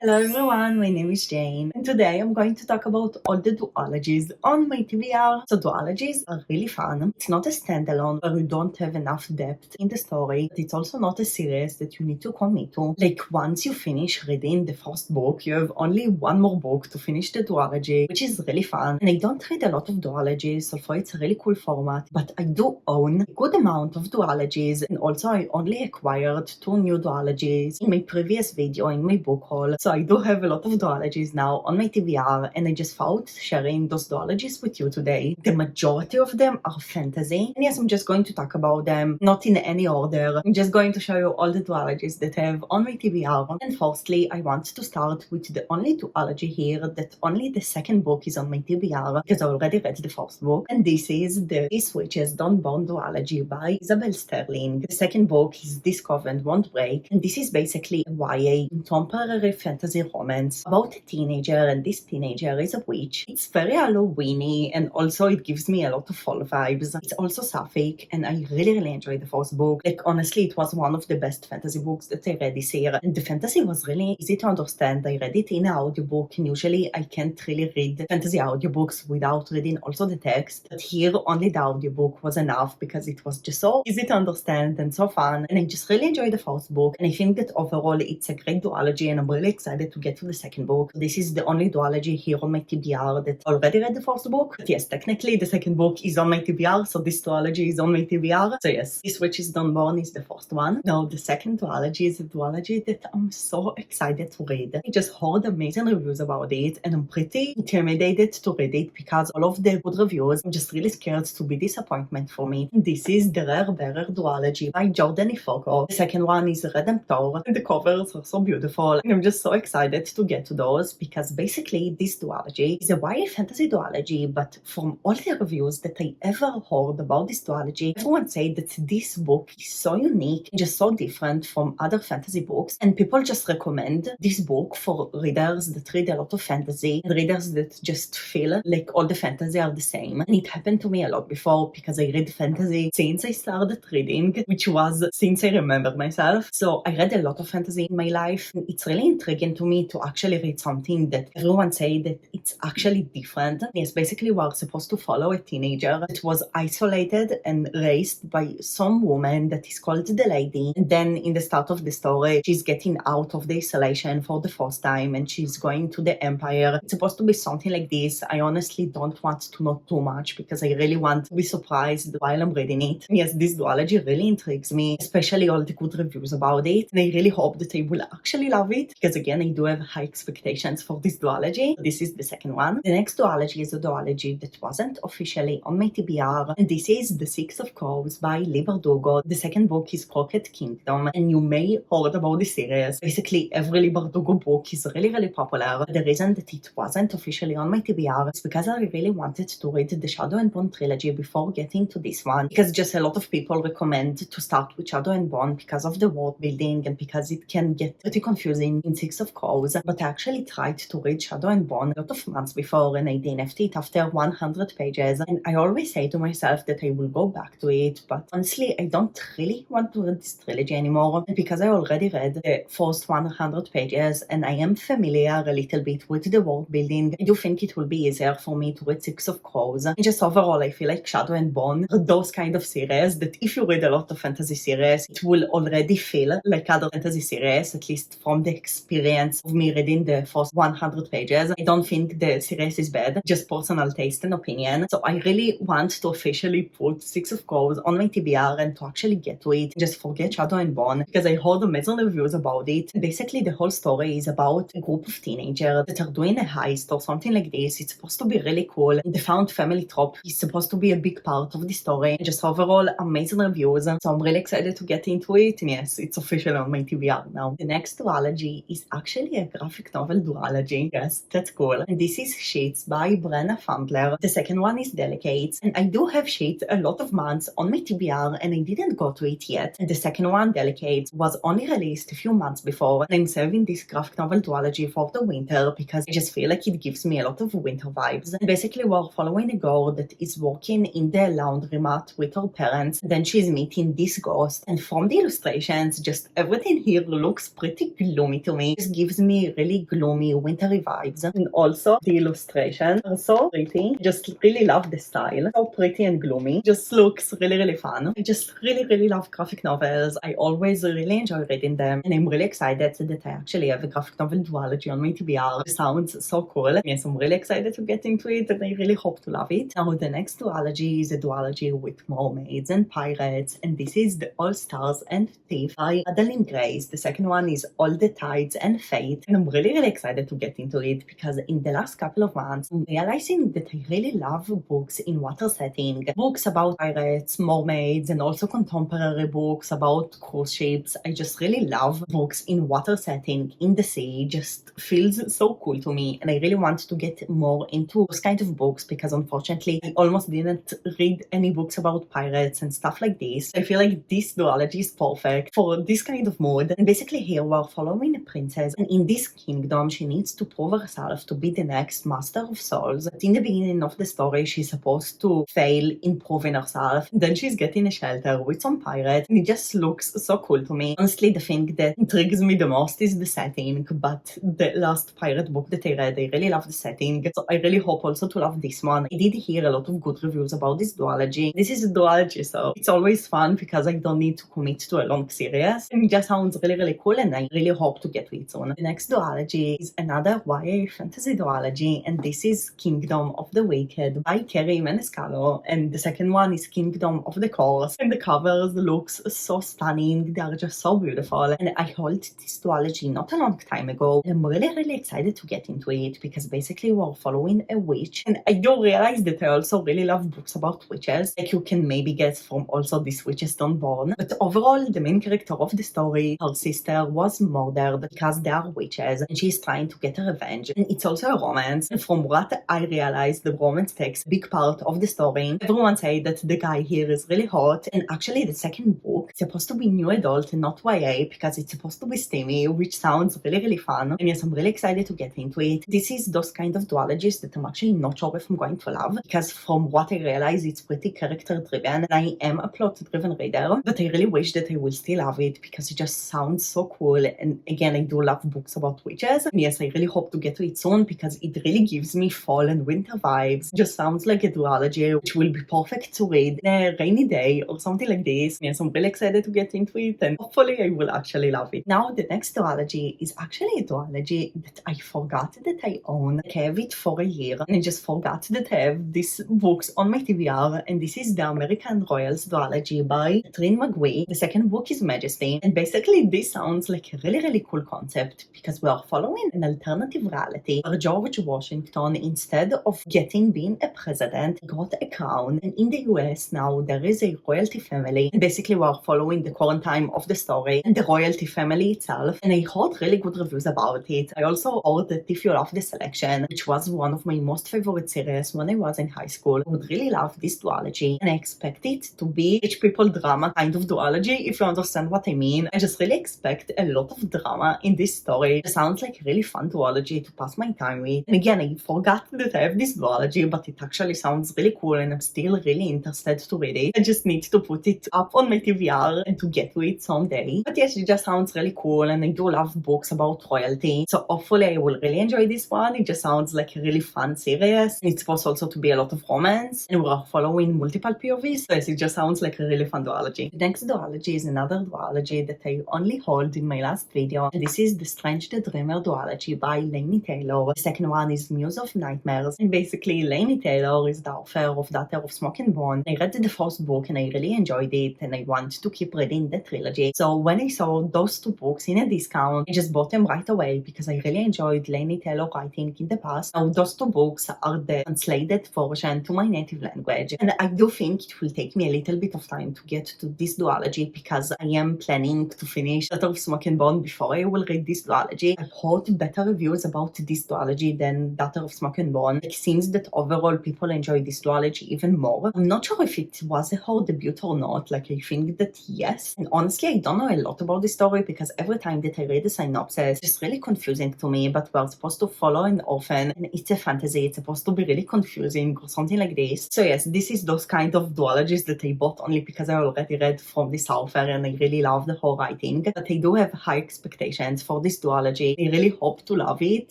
Hello everyone, my name is Jane, and today I'm going to talk about all the duologies on my TBR. So duologies are really fun. It's not a standalone where you don't have enough depth in the story, but it's also not a series that you need to commit to. Like once you finish reading the first book, you have only one more book to finish the duology, which is really fun. And I don't read a lot of duologies, so for it's a really cool format, but I do own a good amount of duologies, and also I only acquired 2 new duologies in my previous video in my book haul. So I do have a lot of duologies now on my TBR, and I just thought sharing those duologies with you today. The majority of them are fantasy, and yes, I'm just going to talk about them, not in any order. I'm just going to show you all the duologies that I have on my TBR. And firstly, I want to start with the only duology here that only the second book is on my TBR, because I already read the first book, and this is the These Witches Don't Burn duology by Isabel Sterling. The second book is This Coven Won't Break, and this is basically a YA contemporary fantasy romance about a teenager, and this teenager is a witch. It's very Halloweeny, and also it gives me a lot of fall vibes. It's also sapphic, and I really enjoyed the first book. Like honestly, it was one of the best fantasy books that I read this year, and the fantasy was really easy to understand. I read it in an audiobook, and usually I can't really read fantasy audiobooks without reading also the text, but here only the audiobook was enough because it was just so easy to understand and so fun, and I just really enjoyed the first book, and I think that overall it's a great duology, and I'm really excited to get to the second book. This is the only duology here on my TBR that already read the first book, but yes, technically the second book is on my TBR, so this duology is on my TBR. So yes, This Witches Don't Burn is the first one. Now the second duology is a duology that I'm so excited to read. I just heard amazing reviews about it, and I'm pretty intimidated to read it because all of the good reviews, I'm just really scared to be disappointment for me. This is the Raybearer duology by Jordan Ifoko. The second one is Redemptor, and the covers are so beautiful, and I'm just so excited to get to those because basically this duology is a YA fantasy duology, but from all the reviews that I ever heard about this duology, everyone said that this book is so unique and just so different from other fantasy books, and people just recommend this book for readers that read a lot of fantasy and readers that just feel like all the fantasy are the same. And it happened to me a lot before because I read fantasy since I started reading, which was since I remember myself. So I read a lot of fantasy in my life. It's really intriguing to me to actually read something that everyone say that it's actually different. Yes, basically we're supposed to follow a teenager that was isolated and raised by some woman that is called the Lady. And then in the start of the story, she's getting out of the isolation for the first time and she's going to the Empire. It's supposed to be something like this. I honestly don't want to know too much because I really want to be surprised while I'm reading it. Yes, this duology really intrigues me, especially all the good reviews about it. And I really hope that I will actually love it because again, I do have high expectations for this duology. This is the second one. The next duology is a duology that wasn't officially on my TBR, and this is The Six of Crows by Lee Bardugo. The second book is Crooked Kingdom, and you may heard about this series. Basically, every Lee Bardugo book is really popular. The reason that it wasn't officially on my TBR is because I really wanted to read the Shadow and Bone trilogy before getting to this one, because just a lot of people recommend to start with Shadow and Bone because of the world building and because it can get pretty confusing in Six of Crows. But I actually tried to read Shadow and Bone a lot of months before, and I DNF'd it after 100 pages, and I always say to myself that I will go back to it, but honestly I don't really want to read this trilogy anymore, and because I already read the first 100 pages and I am familiar a little bit with the world building, I do think it will be easier for me to read Six of Crows. And just overall I feel like Shadow and Bone are those kind of series that if you read a lot of fantasy series, it will already feel like other fantasy series, at least from the experience of me reading the first 100 pages. I don't think the series is bad, just personal taste and opinion. So I really want to officially put Six of Crows on my TBR and to actually get to it, just forget Shadow and Bone, because I heard amazing reviews about it. Basically the whole story is about a group of teenagers that are doing a heist or something like this. It's supposed to be really cool. The found family trope is supposed to be a big part of the story. Just overall amazing reviews. So I'm really excited to get into it, and yes, it's official on my TBR now. The next duology is actually a graphic novel duology. Yes, that's cool. And this is Sheets by Brenna Fumbler. The second one is Delicates, and I do have Sheets a lot of months on my TBR and I didn't go to it yet. And the second one, Delicates, was only released a few months before, and I'm saving this graphic novel duology for the winter because I just feel like it gives me a lot of winter vibes. And basically we're following a girl that is working in the laundromat with her parents. Then she's meeting this ghost, and from the illustrations, just everything here looks pretty gloomy to me. This just gives me really gloomy, wintry vibes. And also, the illustrations are so pretty. I just really love the style. So pretty and gloomy. Just looks really, really fun. I just really, really love graphic novels. I always really enjoy reading them. And I'm really excited that I actually have a graphic novel duology on my TBR. It sounds so cool. Yes, I'm really excited to get into it, and I really hope to love it. Now, the next duology is a duology with mermaids and pirates, and this is the All Stars and Thief by Adeline Grace. The second one is All the Tides and Fate, and I'm really, really excited to get into it because in the last couple of months, I'm realizing that I really love books in water setting. Books about pirates, mermaids, and also contemporary books about cruise ships. I just really love books in water setting, in the sea. Just feels so cool to me, and I really want to get more into those kind of books because unfortunately I almost didn't read any books about pirates and stuff like this. I feel like this duology is perfect for this kind of mood. And basically here we're following a princess, and in this kingdom she needs to prove herself to be the next master of souls. But in the beginning of the story she's supposed to fail in proving herself. Then she's getting a shelter with some pirates, and it just looks so cool to me. Honestly, the thing that intrigues me the most is the setting, but the last pirate book that I read, I really love the setting, so I really hope also to love this one. I did hear a lot of good reviews about this duology. This is a duology, so it's always fun because I don't need to commit to a long series, and it just sounds really, really cool, and I really hope to get to it soon. The next duology is another YA fantasy duology, and this is Kingdom of the Wicked by Kerry Maniscalco, and the second one is Kingdom of the Curse, and the covers looks so stunning. They are just so beautiful, and I hold this duology not a long time ago, and I'm really, really excited to get into it because basically we're following a witch, and I do realize that I also really love books about witches, like you can maybe guess from also This Witch is Born. But overall, the main character of the story, her sister, was murdered because they are witches, and she's trying to get revenge. And it's also a romance, and from what I realized, the romance takes a big part of the story. Everyone say that the guy here is really hot, and actually the second book is supposed to be new adult and not YA because it's supposed to be steamy, which sounds really, really fun. And yes, I'm really excited to get into it. This is those kind of duologies that I'm actually not sure if I'm going to love, because from what I realize, it's pretty character driven, and I am a plot driven reader, but I really wish that I will still love it because it just sounds so cool. And again, I do love books about witches, and yes, I really hope to get to it soon because it really gives me fall and winter vibes. It just sounds like a duology which will be perfect to read in a rainy day or something like this. Yes, I'm really excited to get into it, and hopefully I will actually love it. Now, the next duology is actually a duology that I forgot that I own. I have it for a year, and I just forgot that I have these books on my TBR, and this is the American Royals duology by Trin McGee. The second book is Majesty, and basically this sounds like a really, really cool concept because we are following an alternative reality where George Washington, instead of being a president, got a crown, and in the US now there is a royalty family, and basically we are following the current time of the story and the royalty family itself, and I heard really good reviews about it. I also heard that If You Love the Selection, which was one of my most favorite series when I was in high school, I would really love this duology, and I expect it to be rich people drama kind of duology, if you understand what I mean. I just really expect a lot of drama in this story. It sounds like a really fun duology to pass my time with, and again, I forgot that I have this duology, but it actually sounds really cool, and I'm still really interested to read it. I just need to put it up on my TBR and to get to it someday. But yes, it just sounds really cool, and I do love books about royalty, so hopefully I will really enjoy this one. It just sounds like a really fun series. It's supposed also to be a lot of romance, and we're following multiple POVs, so yes, it just sounds like a really fun duology. The next duology is another duology that I only hold in my last video, and this is The Strange the Dreamer duology by Laini Taylor. The second one is Muse of Nightmares, and basically Laini Taylor is the author of Daughter of Smoke and Bone. I read the first book and I really enjoyed it, and I want to keep reading the trilogy. So when I saw those two books in a discount, I just bought them right away because I really enjoyed Laini Taylor writing in the past. Now those two books are the translated version to my native language, and I do think it will take me a little bit of time to get to this duology because I am planning to finish Daughter of Smoke and Bone before I will read this duology. I've heard better reviews about this duology than Daughter of Smoke and Bone. It seems that overall people enjoy this duology even more. I'm not sure if it was her debut or not. Like, I think that yes. And honestly, I don't know a lot about this story because every time that I read the synopsis, it's really confusing to me. But we're supposed to follow an orphan, and it's a fantasy. It's supposed to be really confusing or something like this. So yes, this is those kind of duologies that I bought only because I already read from this author and I really loved her writing. But I do have high expectations for for this duology. I really hope to love it.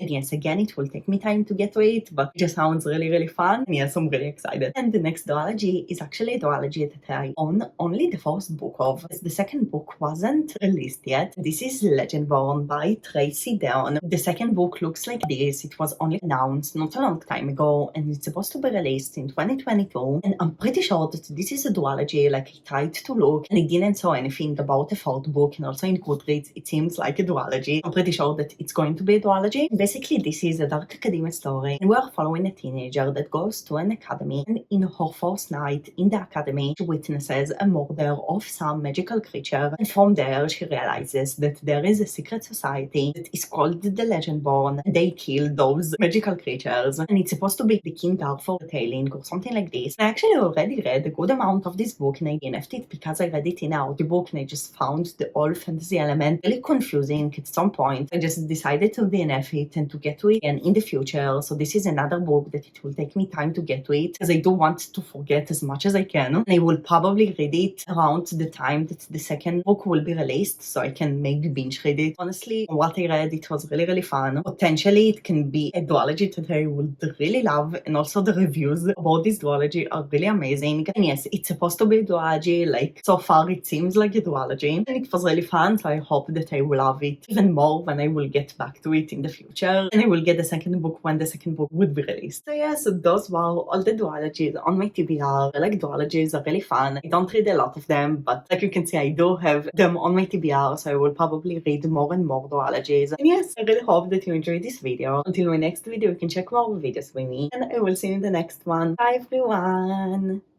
And yes, again, it will take me time to get to it, but it just sounds really, really fun. And yes, I'm really excited. And the next duology is actually a duology that I own only the first book of, as the second book wasn't released yet. This is Legendborn by Tracy Deon. The second book looks like this. It was only announced not a long time ago, and it's supposed to be released in 2022. And I'm pretty sure that this is a duology. Like, I tried to look and I didn't saw anything about the fourth book, and also in Goodreads it seems like a duology. I'm pretty sure that it's going to be a duology. Basically, this is a dark academia story, and we are following a teenager that goes to an academy, and in her first night in the academy she witnesses a murder of some magical creature, and from there she realizes that there is a secret society that is called the Legendborn. They kill those magical creatures, and it's supposed to be the King Arthur tailing or something like this. I actually already read a good amount of this book, and I DNF'd it because I read it in an audiobook, and I just found the whole fantasy element really confusing at some point. I just decided to DNF it and to get to it again in the future. So this is another book that it will take me time to get to it, because I do want to forget as much as I can. And I will probably read it around the time that the second book will be released, so I can maybe binge read it. Honestly, from what I read, it was really, really fun. Potentially, it can be a duology that I would really love, and also the reviews about this duology are really amazing. And yes, it's supposed to be a duology. Like, so far it seems like a duology, and it was really fun, so I hope that I will love it even more when I will get back to it in the future, and I will get the second book when the second book would be released. So yeah, so those were all the duologies on my TBR. I like duologies, are really fun. I don't read a lot of them, but like you can see, I do have them on my TBR, so I will probably read more and more duologies. And yes, I really hope that you enjoyed this video. Until my next video, you can check more videos with me, and I will see you in the next one. Bye everyone!